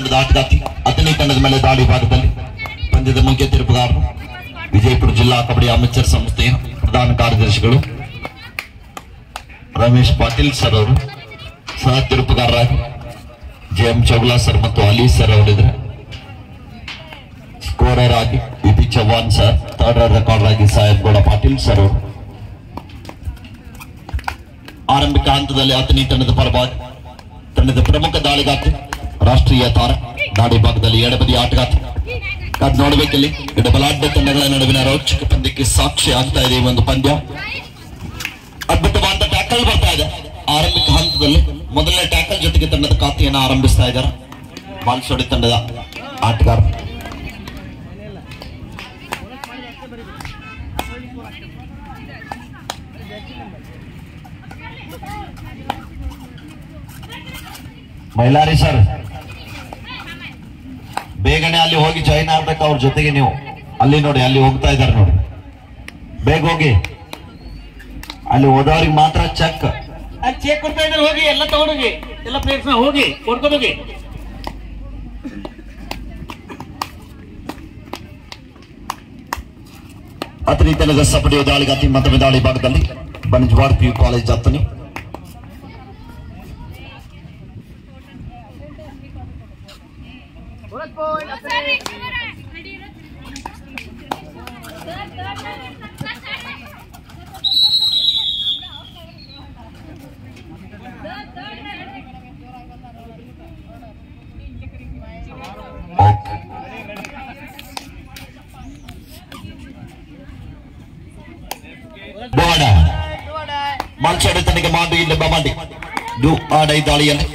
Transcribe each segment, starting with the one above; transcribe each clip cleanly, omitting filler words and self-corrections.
ತಂಡದ ಆಟಗಾರ್ತಿ ಹತ್ತನೇ ತಂಡದ ಮೇಲೆ ದಾಳಿ ಭಾಗದಲ್ಲಿ ಪಂದ್ಯದ ಮುಖ್ಯ ತೀರ್ಪುಗಾರರು ವಿಜಯಪುರ ಜಿಲ್ಲಾ ಕಬಡ್ಡಿ ಅಮೇಚರ್ ಸಂಸ್ಥೆಯ ಪ್ರಧಾನ ಕಾರ್ಯದರ್ಶಿಗಳು ರಮೇಶ್ ಪಾಟೀಲ್ ಸರ್ ಅವರು, ಸಹ ತೀರ್ಪುಗಾರರಾಗಿ ಜೆಎಂ ಚೌಗ್ಲಾ ಸರ್ ಮತ್ತು ಅಲಿ ಸರ್ ಅವರಿದ್ರೆ, ಸ್ಕೋರರ್ ಆಗಿ BP Chavan sir, third recorder ಆಗಿ ಸಾಹೇಬ್ ಗೌಡ ಪಾಟೀಲ್ ಸರ್ ಅವರು. ಆರಂಭಿಕ ಹಂತದಲ್ಲಿ ಹತ್ತನೇ ತಂಡದ ಪರವಾಗಿ ತಂಡದ ಪ್ರಮುಖ ದಾಳಿಗಾರ್ತಿ ರಾಷ್ಟ್ರೀಯ ತಾರ ದಾಳಿ ಭಾಗದಲ್ಲಿ ಎಡಬದಿ ಆಟಗಾರ್ತಿ. ಅದು ನೋಡಬೇಕಿಲ್ಲಿ ಎರಡು ಬಲಾಢ್ಯ ತಂಡಗಳ ನಡುವಿನ ರೋಚಕ ಪಂದ್ಯಕ್ಕೆ ಸಾಕ್ಷಿ ಆಗ್ತಾ ಇದೆ. ಈ ಒಂದು ಪಂದ್ಯ ಅದ್ಭುತವಾದ ಟ್ಯಾಕಲ್ ಬರ್ತಾ ಇದೆ. ಆರಂಭಿಕ ಹಂತದಲ್ಲಿ ಮೊದಲನೇ ಟ್ಯಾಕಲ್ ಜೊತೆಗೆ ತಂಡದ ಖಾತೆಯನ್ನು ಆರಂಭಿಸ್ತಾ ಇದ್ದಾರೆ ಬಾಲ್ಸೋಡಿ ತಂಡದ ಆಟಗಾರ. ಮೈಲಾರಿ ಸರ್ ಬೇಗನೆ ಅಲ್ಲಿ ಹೋಗಿ ಜಾಯಿನ್ ಆಗ್ಬೇಕು ಅವ್ರ ಜೊತೆಗೆ. ನೀವು ಅಲ್ಲಿ ನೋಡಿ, ಅಲ್ಲಿ ಹೋಗ್ತಾ ಇದ್ದಾರೆ ನೋಡಿ, ಬೇಗ ಹೋಗಿ. ಅಲ್ಲಿ ಹೋದವ್ರಿಗೆ ಮಾತ್ರ ಚೆಕ್ ಚೆಕ್ ಕೊಡ್ತಾ ಇದ್ದಾರೆ. ಹೋಗಿ ಎಲ್ಲ ತಗೊಂಡೋಗಿ, ಎಲ್ಲ ಪ್ಲೇಟ್ಸ್ ಹೋಗಿ ಕೊಡ್ಕೊಂಡೋಗಿ. ಹತ್ತನೇ ತಂಡದ ಸಪಡಿಯ ದಾಳಿಗಾತಿ ಮತ್ತೊಮ್ಮೆ ದಾಳಿ ಭಾಗದಲ್ಲಿ ಬನಜವಾಡ PU ಕಾಲೇಜ್ ಹತ್ತನೇ ಮಾಲ್ಚಾಡಿ ತನಗೆ ಮಾಡಿ ಇಲ್ಲ ಮಾಡಿ ಡೈ ದಾಳಿಯಲ್ಲಿ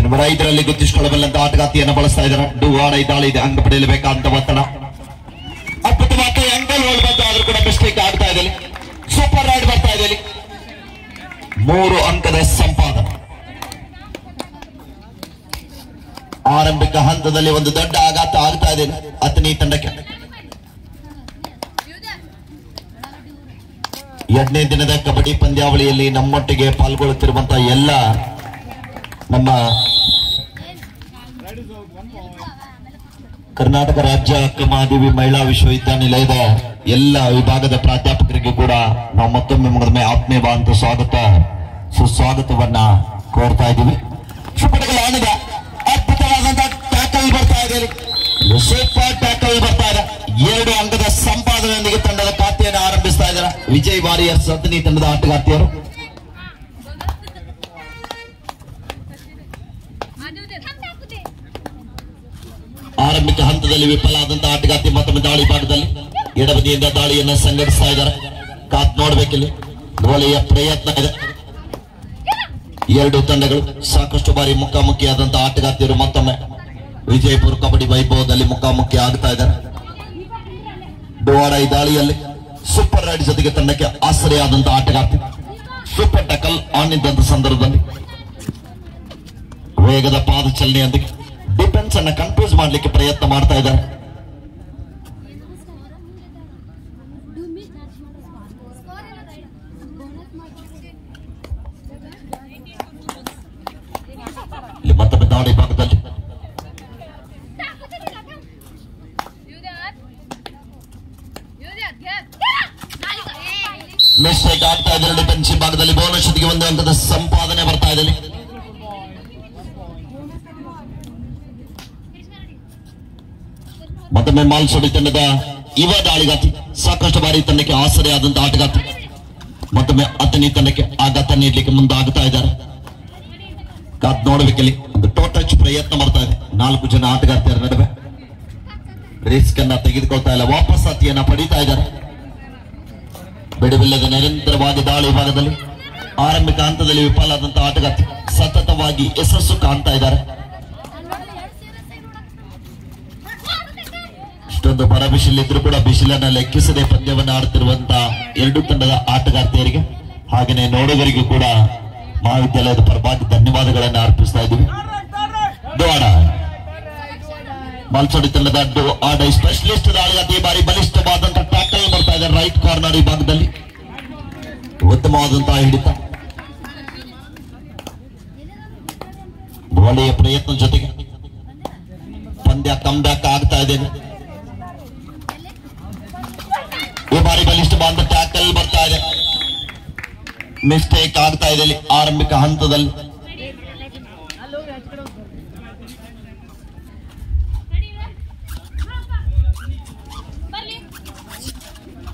ನಂಬರ್ 5ರಲ್ಲಿ ಗುರುತಿಸಿಕೊಳ್ಳಬಲ್ಲಂತ ಆಟಗಾತಿಯನ್ನು ಬಳಸ್ತಾ ಇದ್ದಾರೆ. ಡೈ ದಾಳಿ ಇದೆ, ಅಂಕ ಪಡೆಯಲೇಬೇಕಾದಂತ ಒತ್ತಡ. ಅದ್ಭುತವಾದ ಅಂಕಲ್ ಹೋಲ್ ಬಂತು, ಆದ್ರೂ ಕೂಡ ಮಿಸ್ಟೇಕ್ ಆಗ್ತಾ ಇದೆ. ಸೂಪರ್ ರೈಡ್ ಬರ್ತಾ ಇದೆ. 3 ಅಂಕದ ಸಂಪಾದನೆ. ಆರಂಭಿಕ ಹಂತದಲ್ಲಿ ಒಂದು ದೊಡ್ಡ ಆಘಾತ ಆಗ್ತಾ ಇದೆ ಹತ್ತನೇ ತಂಡಕ್ಕೆ. 2ನೇ ದಿನದ ಕಬಡ್ಡಿ ಪಂದ್ಯಾವಳಿಯಲ್ಲಿ ನಮ್ಮೊಟ್ಟಿಗೆ ಪಾಲ್ಗೊಳ್ಳುತ್ತಿರುವಂತಹ ಎಲ್ಲ ನಮ್ಮ ಕರ್ನಾಟಕ ರಾಜ್ಯ ಅಕ್ಕಮಹಾದೇವಿ ಮಹಿಳಾ ವಿಶ್ವವಿದ್ಯಾನಿಲಯದ ಎಲ್ಲ ವಿಭಾಗದ ಪ್ರಾಧ್ಯಾಪಕರಿಗೆ ಕೂಡ ನಾವು ಮತ್ತೊಮ್ಮೆ ಆತ್ಮೀಯವಾದಂತ ಸುಸ್ವಾಗತವನ್ನ ಕೋರ್ತಾ ಇದ್ದೀವಿ. ಅದ್ಭುತವಾದಂತಹ ಟ್ಯಾಕಲ್ ಬರ್ತಾ ಇದೆ, ಸೂಪರ್ ಟ್ಯಾಕಲ್ ಬರ್ತಾ ಇದೆ. 2 ಅಂಕದ ಸಂಪಾದನೆಯೊಂದಿಗೆ ತಂಡದ ಖಾತೆಯನ್ನು ಆರಂಭಿಸ್ತಾ ಇದ್ದಾರೆ ವಿಜಯ್ ವಾರಿಯರ್ಸ್ ಹತ್ತನೇ ತಂಡದ ಆಟಗಾರ್ತಿಯರು. ಆರಂಭಿಕ ಹಂತದಲ್ಲಿ ವಿಫಲ ಆದಂತಹ ಆಟಗಾರ್ತಿ ಮತ್ತೊಮ್ಮೆ ದಾಳಿ ಭಾಗದಲ್ಲಿ ಎಡಬದಿಯಿಂದ ದಾಳಿಯನ್ನ ಸಂಘಟಿಸ್ತಾ ಇದ್ದಾರೆ. ಕಾತ್ ನೋಡ್ಬೇಕಿಲ್ಲಿ, ಗೋಲಿಯ ಪ್ರಯತ್ನ ಇದೆ. 2 ತಂಡಗಳು ಸಾಕಷ್ಟು ಬಾರಿ ಮುಖಾಮುಖಿಯಾದಂತಹ ಆಟಗಾರ್ತಿಯರು ಮತ್ತೊಮ್ಮೆ ವಿಜಯಪುರ ಕಬಡ್ಡಿ ವೈಭವದಲ್ಲಿ ಮುಖಾಮುಖಿ ಆಗ್ತಾ ಇದ್ದಾರೆ. ಡೋವಾಡೈ ದಾಳಿಯಲ್ಲಿ ಸೂಪರ್ ರೈಡ್ ಜೊತೆಗೆ ತಂಡಕ್ಕೆ ಆಸರೆಯಾದಂತಹ ಆಟಗಾರ್ತಿ. ಸೂಪರ್ ಟಕಲ್ ಆನ್ ಇದ್ದಂತ ಸಂದರ್ಭದಲ್ಲಿ ವೇಗದ ಪಾದ ಚಲನೆಯೊಂದಿಗೆ ಡಿಫೆನ್ಸ್ ಅನ್ನ ಕನ್ಫ್ಯೂಸ್ ಮಾಡ್ಲಿಕ್ಕೆ ಪ್ರಯತ್ನ ಮಾಡ್ತಾ ಇದ್ದಾರೆ. ಮತ್ತೊಮ್ಮೆ ದಾಳಿ ಭಾಗದಲ್ಲಿ ಮಿಸ್ಟೇಕ್ ಆಗ್ತಾ ಇದ್ದಾರೆ. ಡಿಫೆನ್ಸಿವ್ ಭಾಗದಲ್ಲಿ ಬೋನಸ್ ಜೊತೆಗೆ 1 ಅಂಕದ ಸಂಪಾದನೆ ಬರ್ತಾ ಇದೆ. ಮತ್ತೊಮ್ಮೆ ಮಾಲ್ಸೋಡಿ ತಂಡದ ಯುವ ದಾಳಿಗಾತಿ ಸಾಕಷ್ಟು ಬಾರಿ ತಂಡಕ್ಕೆ ಆಸರೆಯಾದಂತಹ ಆಟಗಾರ್ತಿ ಮತ್ತೊಮ್ಮೆ ಹತ್ತನೇ ತಂಡಕ್ಕೆ ಆಘಾತ ನೀಡಲಿಕ್ಕೆ ಮುಂದಾಗ್ತಾ ಇದ್ದಾರೆ. ಕಾದ್ ನೋಡಬೇಕಲ್ಲಿ ಒಂದು ಟೋಟಚ್ ಪ್ರಯತ್ನ ಬರ್ತಾ ಇದೆ 4 ಜನ ಆಟಗಾರ್ತಿಯರ ನಡುವೆ. ರಿಸ್ಕ್ ಅನ್ನ ತೆಗೆದುಕೊಳ್ತಾ ಇಲ್ಲ, ವಾಪಸ್ ಹತಿಯನ್ನ ಪಡೀತಾ ಇದ್ದಾರೆ. ಬಿಡುವಿಲ್ಲದ ನಿರಂತರವಾಗಿ ದಾಳಿ ಭಾಗದಲ್ಲಿ ಆರಂಭಿಕ ಹಂತದಲ್ಲಿ ವಿಫಲ ಆದಂತಹ ಆಟಗಾರ್ತಿ ಸತತವಾಗಿ ಯಶಸ್ಸು ಕಾಣ್ತಾ ಇದ್ದಾರೆ. ಇಷ್ಟೊಂದು ಬರ ಬಿಸಿಲಿದ್ರು ಕೂಡ ಬಿಸಿಲನ್ನ ಲೆಕ್ಕಿಸದೆ ಪಂದ್ಯವನ್ನು ಆಡುತ್ತಿರುವಂತಹ 2 ತಂಡದ ಆಟಗಾರ್ತಿಯರಿಗೆ ಹಾಗೆಯೇ ನೋಡುಗರಿಗೂ ಕೂಡ ಮಹಾವಿದ್ಯಾಲಯದ ಪರವಾಗಿ ಧನ್ಯವಾದಗಳನ್ನು ಅರ್ಪಿಸ್ತಾ ಇದ್ದೀವಿ. ಮಾಲ್ಸೋಡಿ ತಂಡದ ಡೈ ಸ್ಪೆಷಲಿಸ್ಟ್ ದಾಳಿಗಾತಿ ಬಾರಿ ಬಲಿಷ್ಠವಾದಂತಹ ಟ್ಯಾಕಲ್ ಬರ್ತಾ ಇದೆ ರೈಟ್ ಕಾರ್ನರ್ ಈ ಭಾಗದಲ್ಲಿ. ಉತ್ತಮವಾದಂತಹ ಹಿಡಿತ ಒಳ್ಳೆಯ ಪ್ರಯತ್ನ ಜೊತೆಗೆ ಪಂದ್ಯ ಕಮ್ ಬ್ಯಾಕ್ ಆಗ್ತಾ ಇದೆ. ಈ ಬಾರಿ ಬಲಿಷ್ಠವಾದ ಟ್ಯಾಕಲ್ ಬರ್ತಾ ಇದೆ. ಮಿಸ್ಟೇಕ್ ಆಗ್ತಾ ಇದೆ ಇಲ್ಲಿ ಆರಂಭಿಕ ಹಂತದಲ್ಲಿ.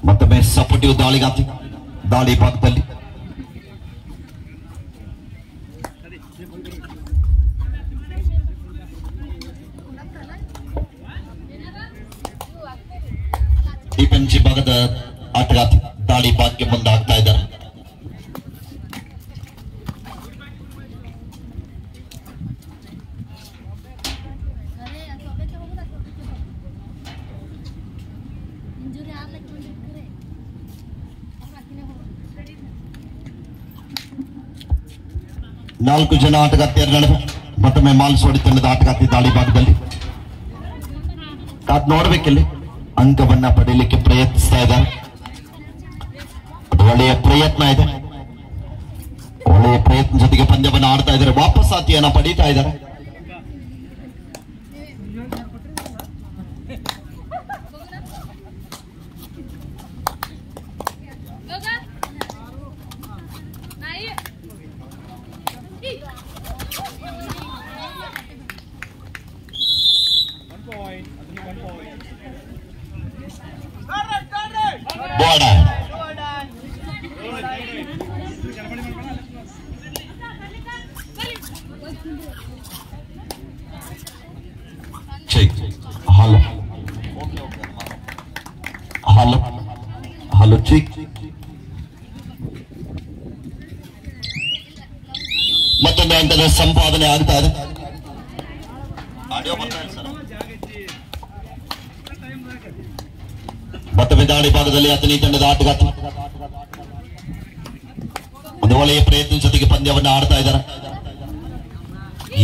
ಮತ್ತೊಮ್ಮೆ ಸಪೋರ್ಟಿವ್ ದಾಳಿಗಾತಿ ದಾಳಿ ಭಾಗದಲ್ಲಿ ಡಿಫೆನ್ಸಿವ್ ಭಾಗದ ಆಟಗಾತಿ ದಾಳಿ ಭಾಗಕ್ಕೆ ಮುಂದಾಗ್ತಾ ಇದ್ದಾರೆ. ನಾಲ್ಕು ಜನ ಆಟಗಾರ್ತಿಯರ ನಡುವೆ ಮತ್ತೊಮ್ಮೆ ಮಾಲ್ಸೋಡಿ ತಂಡದ ಆಟಗಾರ್ತಿ ದಾಳಿ ಭಾಗದಲ್ಲಿ ಕಾದ್ ನೋಡ್ಬೇಕಿಲ್ಲಿ ಅಂಕವನ್ನ ಪಡೆಯಲಿಕ್ಕೆ ಪ್ರಯತ್ನಿಸ್ತಾ ಇದ್ದಾರೆ. ಅದು ಒಳ್ಳೆಯ ಪ್ರಯತ್ನ ಇದೆ. ಒಳ್ಳೆಯ ಪ್ರಯತ್ನ ಜೊತೆಗೆ ಪಂದ್ಯವನ್ನು ಆಡ್ತಾ ಇದ್ದಾರೆ. ವಾಪಸ್ ಆತಿಯನ್ನ ಪಡೀತಾ ಇದ್ದಾರೆ. ಹಲೋ ಹಲೋ ಹಲೋ ಚಿಕ್ ಮತ್ತೊಂದು ಹಂತದ ಸಂಪಾದನೆ ಆಗ್ತಾ ಇದೆ. ಮತ್ತೊಮ್ಮೆ ದಾಳಿ ಭಾಗದಲ್ಲಿ ಅತನಿ ತಂಡದ ಆಟಗಾರ್ತಿ ಒಂದು ಒಳ್ಳೆಯ ಪ್ರಯತ್ನ ಜೊತೆಗೆ ಪಂದ್ಯವನ್ನು ಆಡ್ತಾ ಇದ್ದಾರೆ.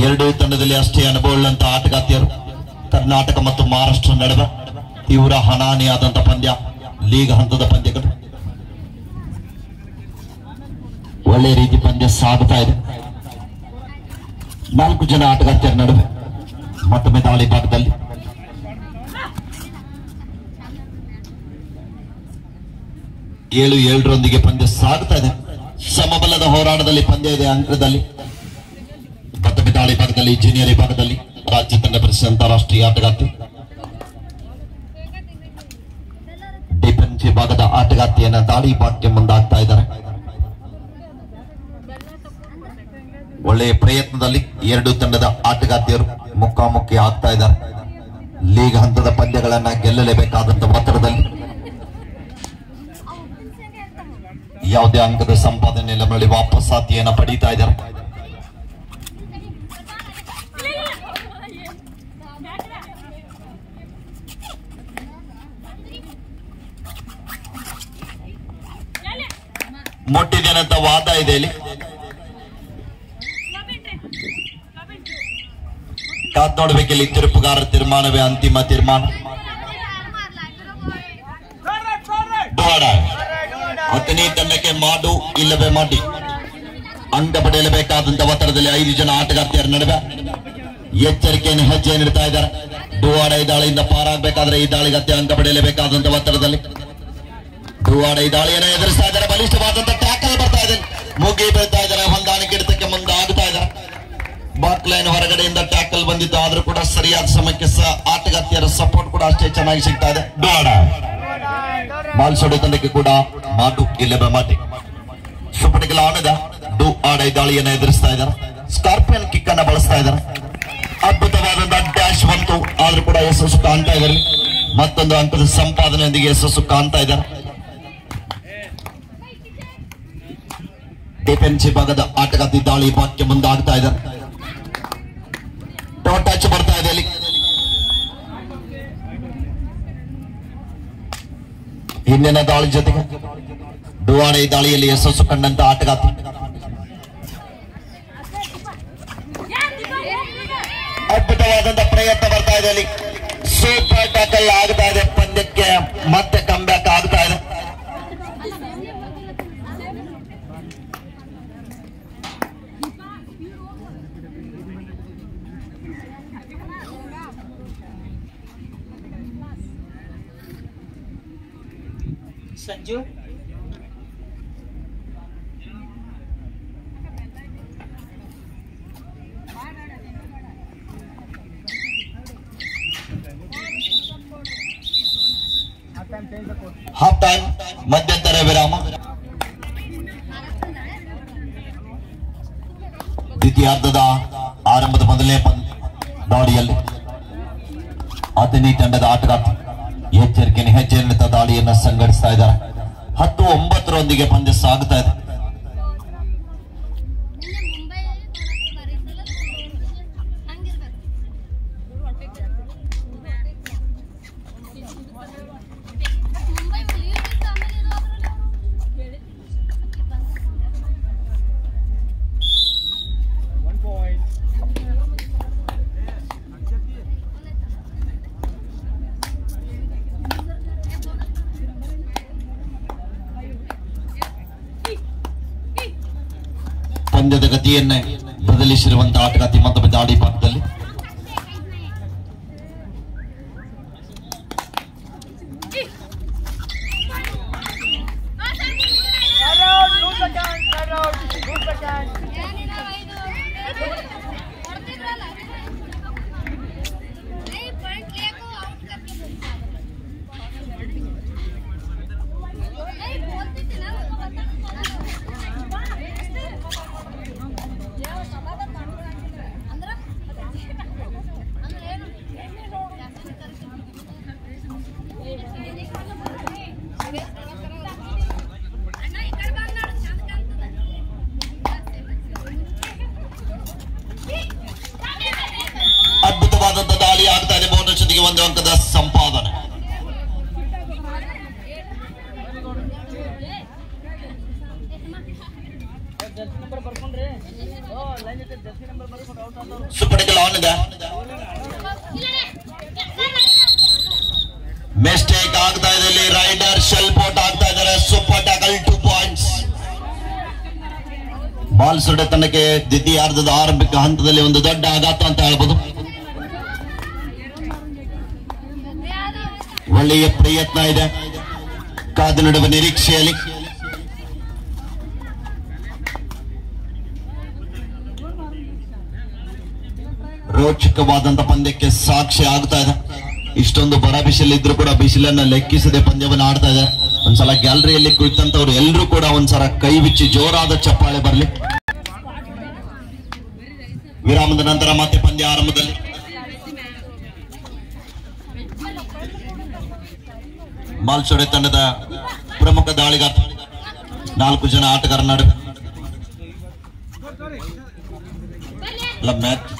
ಎರಡೂ ತಂಡದಲ್ಲಿ ಅಷ್ಟೇ ಅನುಭವವುಳ್ಳಂತ ಆಟಗಾರ್ತಿಯರು. ಕರ್ನಾಟಕ ಮತ್ತು ಮಹಾರಾಷ್ಟ್ರ ನಡುವೆ ತೀವ್ರ ಹಣಾಹಣಿಯಾದಂತ ಪಂದ್ಯ, ಲೀಗ್ ಹಂತದ ಪಂದ್ಯಗಳು. ಒಳ್ಳೆ ರೀತಿ ಪಂದ್ಯ ಸಾಗುತ್ತಾ ಇದೆ. ನಾಲ್ಕು ಜನ ಆಟಗಾರ್ತಿಯರ ನಡುವೆ ಮತ್ತೊಮ್ಮೆ ದಾಳಿ ಭಾಗದಲ್ಲಿ 7-7 ಪಂದ್ಯ ಸಾಗುತ್ತಾ ಇದೆ. ಸಮಬಲದ ಹೋರಾಟದಲ್ಲಿ ಪಂದ್ಯ ಇದೆ. ಅಂಕದಲ್ಲಿ ಮತ್ತೊಮ್ಮೆ ದಾಳಿ ಭಾಗದಲ್ಲಿ ಜೂನಿಯರ್ ವಿಭಾಗದಲ್ಲಿ ರಾಜ್ಯ ತಂಡ ಪ್ರಶಸ್ತಿ ಅಂತಾರಾಷ್ಟ್ರೀಯ ಆಟಗಾರ್ತಿ ಡಿಫೆನ್ಸ್ ವಿಭಾಗದ ಆಟಗಾರ್ತಿಯನ್ನ ದಾಳಿ ಭಾಗಕ್ಕೆ ಮುಂದಾಗ್ತಾ ಇದ್ದಾರೆ. ಒಳ್ಳೆಯ ಪ್ರಯತ್ನದಲ್ಲಿ ಎರಡೂ ತಂಡದ ಆಟಗಾರ್ತಿಯರು ಮುಖಾಮುಖಿ ಆಗ್ತಾ ಇದ್ದಾರೆ. ಲೀಗ್ ಹಂತದ ಪಂದ್ಯಗಳನ್ನ ಗೆಲ್ಲಲೇಬೇಕಾದಂತ ಒತ್ತಡದಲ್ಲಿ ಯಾವುದೇ ಅಂಕದ ಸಂಪಾದನೆ ಇಲ್ಲ ಬಳಿ ವಾಪಸ್ ಆತಿಯನ್ನ ಪಡೀತಾ ಇದ್ದಾರೆ. ಮುಟ್ಟಿದೇನಂತ ವಾದ ಇದೆ ಇಲ್ಲಿ. ಕಾದ್ ನೋಡ್ಬೇಕಿಲ್ಲಿ ತೀರ್ಪುಗಾರರ ತೀರ್ಮಾನವೇ ಅಂತಿಮ ತೀರ್ಮಾನ. ಅತನಿ ತಂಡಕ್ಕೆ ಮಾಡು ಇಲ್ಲವೇ ಮಾಡಿ ಅಂಕ ಪಡೆಯಲೇಬೇಕಾದಂತ ಒತ್ತಡದಲ್ಲಿ 5 ಜನ ಆಟಗಾರ್ತಿಯರ ನಡುವೆ ಎಚ್ಚರಿಕೆಯನ್ನು ಹೆಜ್ಜೆ ನೀಡ್ತಾ ಇದ್ದಾರೆ. ಡುವಾಡ ಈ ದಾಳಿಯಿಂದ ಪಾರಾಗಬೇಕಾದ್ರೆ ಈ ದಾಳಿಗತ್ತೆ ಅಂಕ ಪಡೆಯಲೇಬೇಕಾದಂತ ಒತ್ತಡದಲ್ಲಿ ಡುವಾಡ ಈ ದಾಳಿಯನ್ನು ಎದುರಿಸ್ತಾ ಇದ್ದಾರೆ. ಬಲಿಷ್ಠವಾದಂತ ಟ್ಯಾಕಲ್ ಬರ್ತಾ ಇದೆ. ಮುಗಿ ಬೀಳ್ತಾ ಇದ್ದಾರೆ. ಹೊಂದಾಣಿಕೆ ಹಿಡಿತಕ್ಕೆ ಮುಂದಾಗ್ತಾ ಇದ್ದಾರೆ. ಬಾಕ್ ಲೈನ್ ಹೊರಗಡೆಯಿಂದ ಟ್ಯಾಕಲ್ ಬಂದಿದ್ದು ಆದ್ರೂ ಕೂಡ ಸರಿಯಾದ ಸಮಯಕ್ಕೆ ಆಟಗಾರ್ತಿಯರ ಸಪೋರ್ಟ್ ಕೂಡ ಅಷ್ಟೇ ಚೆನ್ನಾಗಿ ಸಿಗ್ತಾ ಇದೆ. ಡುವಾಡ ಬಾಲ್ಸೋಡಿ ತಂಡಕ್ಕೆ ಕೂಡ ಮಾಡು ಇಲ್ಲವೇ ಮಾಡಿ ಸುಪಟಿಗಳ ಆಣದ ಡು ಆಡ ಈ ದಾಳಿಯನ್ನು ಎದುರಿಸ್ತಾ ಇದ್ದಾರೆ. ಸ್ಕಾರ್ಪಿಯನ್ ಕಿಕ್ ಅನ್ನ ಬಳಸ್ತಾ ಇದ್ದಾರೆ. ಅದ್ಭುತವಾದಂತಹ ಡ್ಯಾಶ್ ಬಂತು ಆದ್ರೂ ಕೂಡ ಯಶಸ್ಸು ಕಾಣ್ತಾ ಇದ್ದಾರೆ. ಮತ್ತೊಂದು ಅಂಕದ ಸಂಪಾದನೆಯೊಂದಿಗೆ ಯಶಸ್ಸು ಕಾಣ್ತಾ ಇದ್ದಾರೆ. ಡಿಫೆನ್ಸಿವ್ ಭಾಗದ ಆಟಗಾರ್ತಿ ದಾಳಿ ಭಾಗಕ್ಕೆ ಮುಂದಾಗ್ತಾ ಇದ್ದಾರೆ. ಟಚ್ ಬರ್ತಾ ಇದೆ ಅಲ್ಲಿ. ಹಿಂದಿನ ದಾಳಿ ಜೊತೆಗೆ ಡುವಾಡ ಈ ದಾಳಿಯಲ್ಲಿ ಯಶಸ್ಸು ಕಂಡಂತ ಆಟಗಾರ್ತಿ ಅದ್ಭುತವಾದಂತ ಪ್ರಯತ್ನ ಬರ್ತಾ ಇದೆ ಅಲ್ಲಿ. ಸೂಪರ್ ಟ್ಯಾಕಲ್ ಆಗ್ತಾ ಇದೆ. ಪಂದ್ಯಕ್ಕೆ ಮತ್ತೆ ಕಮ್ ಬ್ಯಾಕ್ ಆಗ್ತಾ ಇದೆ. ಸಂಜು ಹಾಫ್ ಟೈಮ್ ಮಧ್ಯಂತರ ವಿರಾಮ. ದ್ವಿತೀಯಾರ್ಧದ ಆರಂಭದ ಮೊದಲನೇ ದಾಳಿಯಲ್ಲಿ ಅಥಣಿ ತಂಡದ ಆಟಗಾರ ಎಚ್ಚರಿಕೆಯ ಹೆಜ್ಜೆಯನ್ನಿದ್ದ ದಾಳಿಯನ್ನು ಸಂಘಟಿಸ್ತಾ ಇದ್ದಾರೆ. 10-9 ಪಂದ್ಯ ಸಾಗುತ್ತಾ ಇದೆ. ಪಂದ್ಯದ ಗತಿಯನ್ನೇ ಬದಲಿಸಿರುವಂತಹ ಆಟಗಾರ್ತಿ ಮತ್ತೊಮ್ಮೆ ದಾಳಿ ಭಾಗದಲ್ಲಿ ಅದ್ಭುತವಾದಂತಹ ದಾಳಿ ಆಗ್ತಾ ಇದೆ. ಬೋನಸ್ ಜೊತೆಗೆ 1 ಅಂಕದ ಸಂಪಾದನೆ. ಸೂಪರ್ ಟೆಕಲ್ ಆನ್ ಇದೆ. ಮಿಸ್ಟೇಕ್ ಆಗ್ತಾ ಇದೆ ಇಲ್ಲಿ. ರೈಡರ್ ಶೆಲ್ ಪೋಟ್ ಆಗ್ತಾ ಇದ್ದಾರೆ. Super tackle 2 points. ಬಾಲ್ ಸುಡೆ ತನಕ್ಕೆ ದ್ವಿತೀಯಾರ್ಧದ ಆರಂಭಿಕ ಹಂತದಲ್ಲಿ ಒಂದು ದೊಡ್ಡ ಆಘಾತ ಅಂತ ಹೇಳ್ಬೋದು. ಒಳ್ಳೆಯ ಪ್ರಯತ್ನ ಇದೆ. ಕಾದು ನೋಡುವ ನಿರೀಕ್ಷೆಯಲ್ಲಿ ರೋಚಕವಾದಂತಹ ಪಂದ್ಯಕ್ಕೆ ಸಾಕ್ಷಿ ಆಗ್ತಾ ಇದೆ. ಇಷ್ಟೊಂದು ಬರ ಬಿಸಿಲಿದ್ರು ಕೂಡ ಬಿಸಿಲನ್ನ ಲೆಕ್ಕಿಸದೆ ಪಂದ್ಯವನ್ನು ಆಡ್ತಾ ಇದೆ. ಒಂದ್ಸಲ ಗ್ಯಾಲರಿಯಲ್ಲಿ ಕುಳಿತಂತವ್ರು ಎಲ್ಲರೂ ಕೂಡ ಒಂದ್ಸಲ ಕೈ ಬಿಚ್ಚಿ ಜೋರಾದ ಚಪ್ಪಾಳೆ ಬರಲಿ. ವಿರಾಮದ ನಂತರ ಮತ್ತೆ ಪಂದ್ಯ ಆರಂಭದಲ್ಲಿ ಮಾಲ್ಸೋಡೆ ತಂಡದ ಪ್ರಮುಖ ದಾಳಿಗಾರ 4 ಜನ ಆಟಗಾರ ನಡುವೆ ಮ್ಯಾಚ್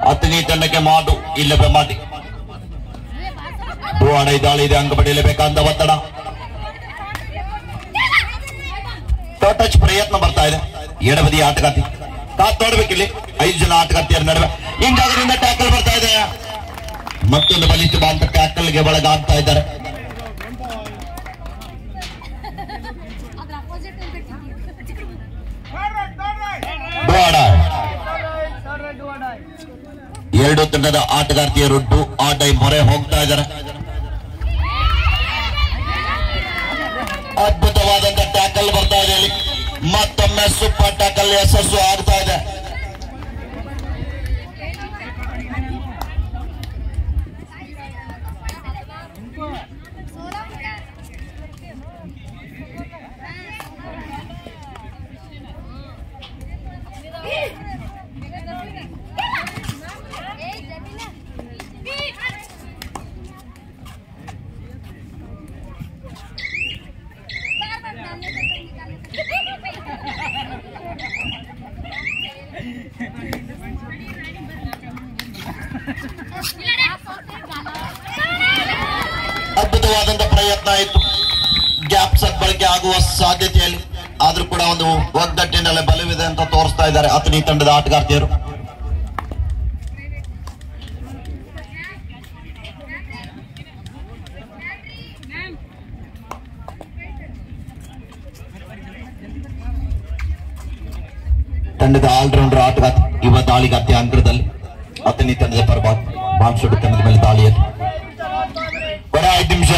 ಅಥಣಿ ತಂಡಕ್ಕೆ ಮಾತು ಇಲ್ಲವೇ ಮಾತಿ. ಬೋರ್ಡ್ ದಾಳಿ ಇದೆ. ಅಂಕ ಪಡೆಯಲೇಬೇಕಾದ ಒತ್ತಡ. ಟಚ್ ಪ್ರಯತ್ನ ಬರ್ತಾ ಇದೆ. ಎಡಬದಿ ಆಟಗಾರ್ತಿ ಕಾತ್ ನೋಡ್ಬೇಕಿಲ್ಲಿ. 5 ಜನ ಆಟಗಾರ್ತಿಯರ ನಡುವೆ ಹಿಂಗಾಗದಿಂದ ಟ್ಯಾಕಲ್ ಬರ್ತಾ ಇದೆ. ಮತ್ತೊಂದು ಬಲಿಷ್ಠವಾದ ಟ್ಯಾಕಲ್ಗೆ ಒಳಗಾಗ್ತಾ ಇದ್ದಾರೆ. ಎರಡು ತಂಡದ ಆಟಗಾರ್ತಿಯರು ಡೂ ಆರ್ ಡೈ ಮೊರೆ ಹೋಗ್ತಾ ಇದ್ದಾರೆ. ಅದ್ಭುತವಾದಂತ ಟ್ಯಾಕಲ್ ಬರ್ತಾ ಇದೆ ಇಲ್ಲಿ. ಮತ್ತೊಮ್ಮೆ ಸೂಪರ್ ಟ್ಯಾಕಲ್ ಯಶಸ್ಸು ಆಗ್ತಾ ಇದೆ. ಪ್ರಯತ್ನ ಆಯಿತು, ಗ್ಯಾಪ್ ಸದ್ಬಳಕೆ ಆಗುವ ಸಾಧ್ಯತೆಯಲ್ಲಿ, ಆದ್ರೂ ಕೂಡ ಒಂದು ಒಗ್ಗಟ್ಟಿನಲ್ಲೇ ಬಲವಿದೆ ಅಂತ ತೋರಿಸ್ತಾ ಇದ್ದಾರೆ ಅಥಣಿ ತಂಡದ ಆಟಗಾರ್ತಿಯರು. ತಂಡದ ಆಲ್ರೌಂಡರ್ ಆಟಗಾರ್ತಿ ಯುವ ದಾಳಿಗಾರ್ತಿ ಅಂಕಣದಲ್ಲಿ ಅಥಣಿ ತಂಡದ ಪರವಾಗಿ ಬಾನ್ಸೋಡು ತಂಡದ ಮೇಲೆ ದಾಳಿಯಲ್ಲಿ ಕೊನೆ 5 ನಿಮಿಷ.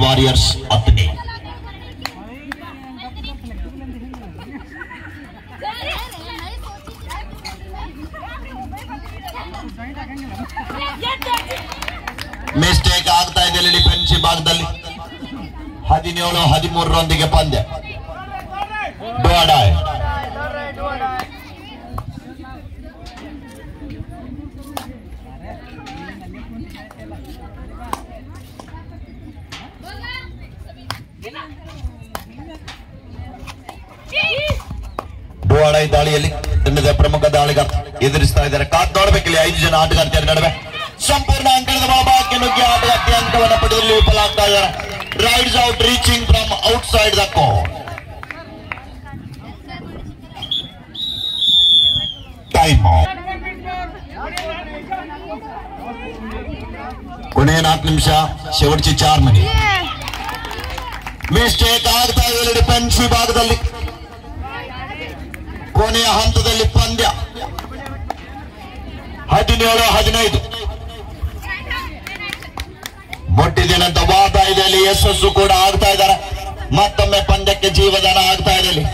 ವಾರಿಯರ್ಸ್ ಅಥಣಿ ಮಿಸ್ಟೇಕ್ ಆಗ್ತಾ ಇದೆ ಡಿಫೆನ್ಸಿವ್ ಭಾಗದಲ್ಲಿ. 17-13 ಪಂದ್ಯ. ಡೋಡಾಯ್ ಡೋಡಾಯ್ ದಾಳಿಯಲ್ಲಿ ತಂಡದ ಪ್ರಮುಖ ದಾಳಿಗಾರ ಎದುರಿಸ್ತಾ ಇದ್ದಾರೆ. ಕಾದ್ ನೋಡ್ಬೇಕಿಲ್ಲ 5 ಜನ ಆಟಗಾರ್ತಿಯರ ನಡುವೆ ಸಂಪೂರ್ಣ ಅಂಕಣದ ಒಳಭಾಗಕ್ಕೆ ನುಗ್ಗಿ ಆಟಗಾರ್ತಿ ಅಂಕವನ್ನು ಪಡೆಯಲು ವಿಫಲ ಆಗ್ತಾ ಇದ್ದಾರೆ. Rides out, reaching from outside the court. Time out. ಕೊನೆಯ 4 ನಿಮಿಷ, शेवटचे 4 ಮಿನಿಟ್. ಮಿಸ್ಟೇಕ್ ಆಗ್ತಾ ಇದೆ ಡಿಫೆನ್ಸಿವ್ ಭಾಗದಲ್ಲಿ. ಕೊನೆಯ ಹಂತದಲ್ಲಿ ಪಂದ್ಯ 17-15 ಮುಟ್ಟಿದಿನಂತ ವಾದ ಇದೆ ಅಲ್ಲಿ. ಯಶಸ್ಸು ಕೂಡ ಆಗ್ತಾ ಇದ್ದಾರೆ. ಮತ್ತೊಮ್ಮೆ ಪಂದ್ಯಕ್ಕೆ ಜೀವದಾನ ಆಗ್ತಾ ಇದೆ ಅಲ್ಲಿ.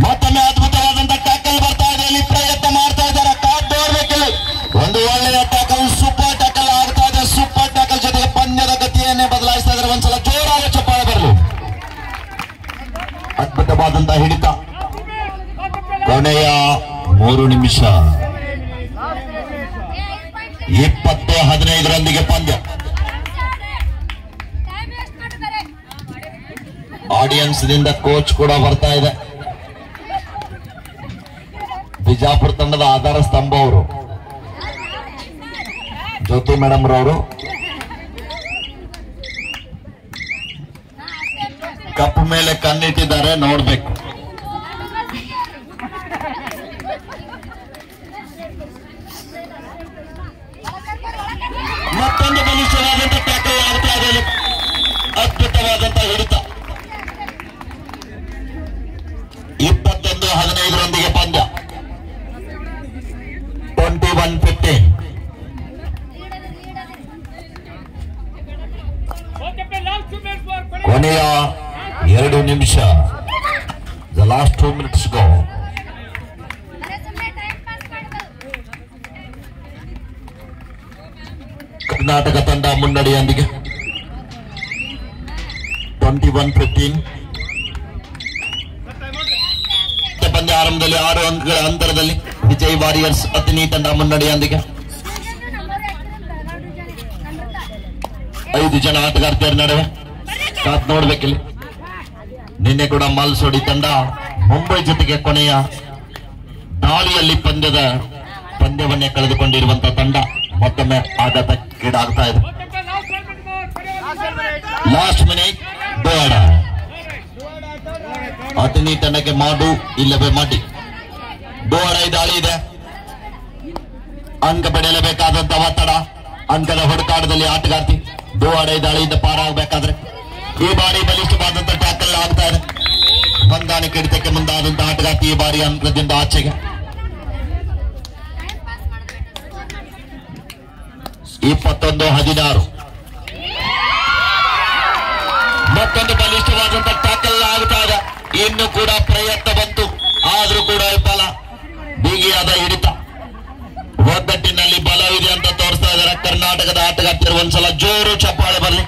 ಮತ್ತೊಮ್ಮೆ ಅದ್ಭುತವಾದಂತ ಟ್ಯಾಕಲ್ ಬರ್ತಾ ಇದೆ ಅಲ್ಲಿ. ಪ್ರಯತ್ನ ಮಾಡ್ತಾ ಇದ್ದಾರೆ. ಕಾದ್ ನೋಡ್ಬೇಕಿಲ್ಲ, ಒಂದು ಒಳ್ಳೆಯ ಟ್ಯಾಕಲ್, ಸೂಪರ್ ಟ್ಯಾಕಲ್ ಆಗ್ತಾ ಇದೆ. ಸೂಪರ್ ಟ್ಯಾಕಲ್ ಜೊತೆಗೆ ಪಂದ್ಯದ ಗತಿಯನ್ನೇ ಬದಲಾಯಿಸ್ತಾ ಇದ್ದಾರೆ. ಒಂದ್ಸಲ ಜೋರಾದ ಚಪ್ಪಾಳೆ ಬರಲಿ. ಅದ್ಭುತವಾದಂತಹ ಹಿಡಿತ. ಕೊನೆಯ 3 ನಿಮಿಷ, 20-15 ಪಂದ್ಯ. ಆಡಿಯನ್ಸ್ ದಿಂದ ಕೋಚ್ ಕೂಡ ಬರ್ತಾ ಇದೆ. ಬಿಜಾಪುರ ತಂಡದ ಆಧಾರ ಸ್ತಂಭ ಅವರು ಜ್ಯೋತಿ ಮೇಡಮ್ ರವರು ಕಪ್ ಮೇಲೆ ಕಣ್ಣಿಟ್ಟಿದ್ದಾರೆ, ನೋಡ್ಬೇಕು. ಮತ್ತೊಂದು ಬಲಿಷ್ಠವಾದಂತ ಟ್ಯಾಕಲ್ ಆಗ್ತಾ ಇದೆ. ಅದ್ಭುತವಾದಂತ ಹಿಡಿತ. 21-15 ಪಂದ್ಯ. 21-15. ಕೊನೆಯ 2 ನಿಮಿಷ. The last 2 minutes go. Karnataka ತಂಡ ಮುನ್ನಡೆಯೊಂದಿಗೆ 21-15. ಪಂದ್ಯ ಆರಂಭದಲ್ಲಿ 6 ಅಂಕಗಳ ಅಂತರದಲ್ಲಿ ವಿಜಯ್ ವಾರಿಯರ್ಸ್ ಅಥಣಿ ತಂಡ ಮುನ್ನಡೆಯೊಂದಿಗೆ 5 ಜನ ಆಟಗಾರ್ತಿಯರ ನಡುವೆ ಕಾತ್ ನೋಡ್ಬೇಕಿಲ್ಲ. ನಿನ್ನೆ ಕೂಡ ಮಾಲ್ಸೋಡಿ ತಂಡ ಮುಂಬೈ ಜೊತೆಗೆ ಕೊನೆಯ ದಾಳಿಯಲ್ಲಿ ಪಂದ್ಯವನ್ನೇ ಕಳೆದುಕೊಂಡಿರುವಂತಹ ತಂಡ ಮತ್ತೊಮ್ಮೆ ಆಘಾತಕ್ಕೀಡಾಗ್ತಾ ಇದೆ. ಲಾಸ್ಟ್ ಮಿನಿಟ್ ಬೇಡ. ಅಥಣಿ ತಂಡಕ್ಕೆ ಮಾಡು ಇಲ್ಲವೇ ಮಾಡಿ. ಗೋಡೆ ದಾಳಿ ಇದೆ. ಅಂಕ ಪಡೆಯಲೇಬೇಕಾದಂತ ಒತ್ತಡ. ಅಂಕದ ಹುಡುಕಾಟದಲ್ಲಿ ಆಟಗಾರ್ತಿ ಗೋಡೆ ದಾಳಿಯಿಂದ ಪಾರಾಗಬೇಕಾದ್ರೆ ಈ ಬಾರಿ ಬಲಿಷ್ಠವಾದಂತ ಟ್ಯಾಕಲ್ ಆಗ್ತಾ ಇದೆ. ಹೊಂದಾಣಿಕೆ ಹಿಡಿತಕ್ಕೆ ಮುಂದಾದಂತ ಆಟಗಾರ್ತಿ ಈ ಬಾರಿ ಅಂಕದಿಂದ ಆಚೆಗೆ. 21-16. ಮತ್ತೊಂದು ಬಲಿಷ್ಠವಾದಂತ ಟ್ಯಾಕಲ್ ಆಗ್ತಾ ಇದೆ. ಇನ್ನು ಕೂಡ ಪ್ರಯತ್ನ ಬಂತು, ಆದ್ರೂ ಕೂಡ ವಿಫಲ. ಬಿಗಿಯಾದ ಹಿಡಿತ. ಒಗ್ಗಟ್ಟಿನಲ್ಲಿ ಬಲವಿದೆ ಅಂತ ತೋರಿಸ್ತಾ ಇದ್ದಾರೆ ಕರ್ನಾಟಕದ ಆಟಗಾರ್ತಿಯರು. ಒಂದ್ಸಲ ಜೋರು ಚಪ್ಪಾಳೆ ಬರಲಿ.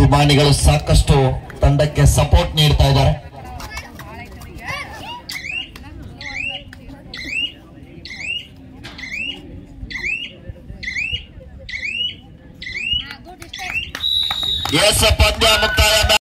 ಅಭಿಮಾನಿಗಳು ಸಾಕಷ್ಟು ತಂಡಕ್ಕೆ ಸಪೋರ್ಟ್ ನೀಡ್ತಾ ಇದ್ದಾರೆ. ಎಸ್ ಪಂದ್ಯ ಮುಕ್ತಾಯ.